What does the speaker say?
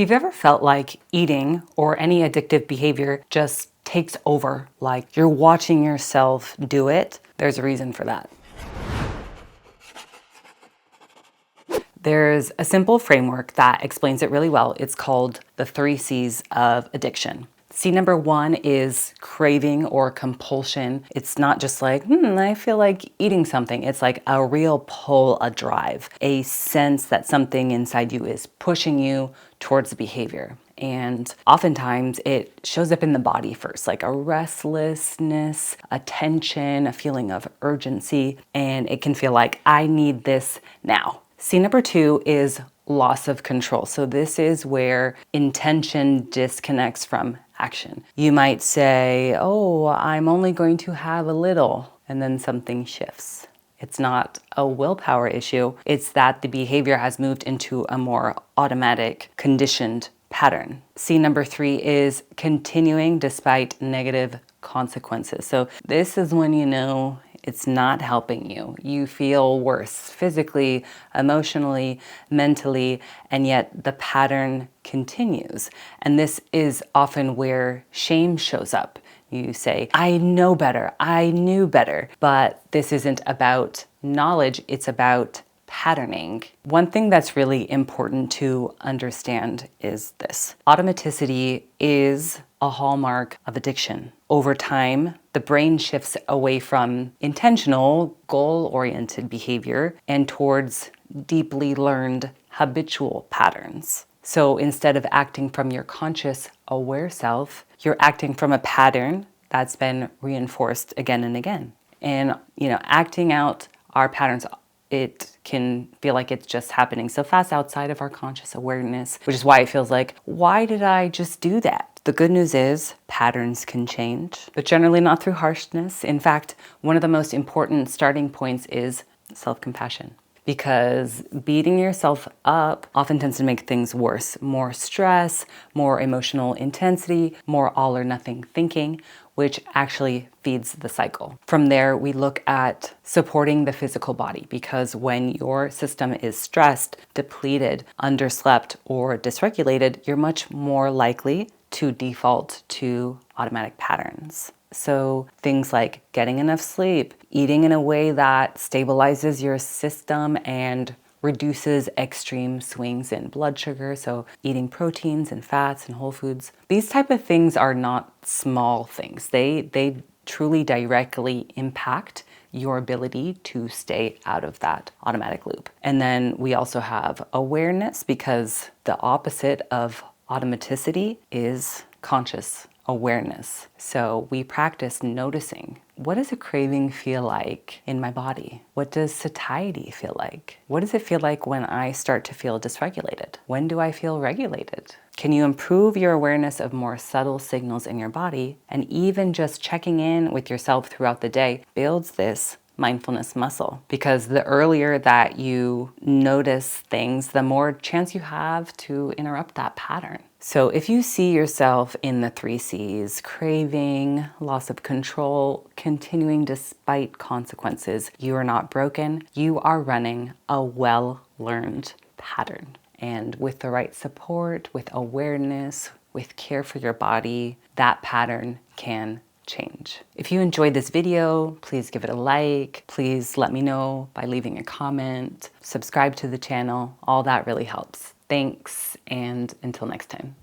you've ever felt like eating or any addictive behavior just takes over, like you're watching yourself do it, there's a reason for that. There's a simple framework that explains it really well. It's called the 3 C's of addiction. C number 1 is craving or compulsion. It's not just like, I feel like eating something. It's like a real pull, a drive, a sense that something inside you is pushing you towards the behavior. And oftentimes it shows up in the body first, like a restlessness, a tension, a feeling of urgency, and it can feel like I need this now. C number 2 is loss of control. So this is where intention disconnects from action. You might say, oh, I'm only going to have a little, and then something shifts. It's not a willpower issue. It's that the behavior has moved into a more automatic, conditioned pattern. C number 3 is continuing despite negative consequences. So this is when you know it's not helping you. You feel worse physically, emotionally, mentally, and yet the pattern continues. And this is often where shame shows up. You say, I know better, I knew better, but this isn't about knowledge, it's about patterning. One thing that's really important to understand is this. Automaticity is a hallmark of addiction. Over time, the brain shifts away from intentional, goal-oriented behavior and towards deeply learned habitual patterns. So instead of acting from your conscious, aware self, you're acting from a pattern that's been reinforced again and again. And, acting out our patterns, it can feel like it's just happening so fast outside of our conscious awareness, which is why it feels like, why did I just do that? The good news is patterns can change, but generally not through harshness. In fact, one of the most important starting points is self-compassion, because beating yourself up often tends to make things worse. More stress, more emotional intensity, more all or nothing thinking, which actually feeds the cycle. From there, we look at supporting the physical body, because when your system is stressed, depleted, underslept, or dysregulated, you're much more likely to default to automatic patterns. So things like getting enough sleep, eating in a way that stabilizes your system and reduces extreme swings in blood sugar, so eating proteins and fats and whole foods. These type of things are not small things. They truly directly impact your ability to stay out of that automatic loop. And then we also have awareness, because the opposite of automaticity is conscious awareness. So we practice noticing, what does a craving feel like in my body? What does satiety feel like? What does it feel like when I start to feel dysregulated? When do I feel regulated? Can you improve your awareness of more subtle signals in your body? And even just checking in with yourself throughout the day builds this mindfulness muscle, because the earlier that you notice things, the more chance you have to interrupt that pattern. So if you see yourself in the 3 C's, craving, loss of control, continuing despite consequences, you are not broken. You are running a well-learned pattern. And with the right support, with awareness, with care for your body, that pattern can change. If you enjoyed this video, please give it a like. Please let me know by leaving a comment. Subscribe to the channel. All that really helps. Thanks, and until next time.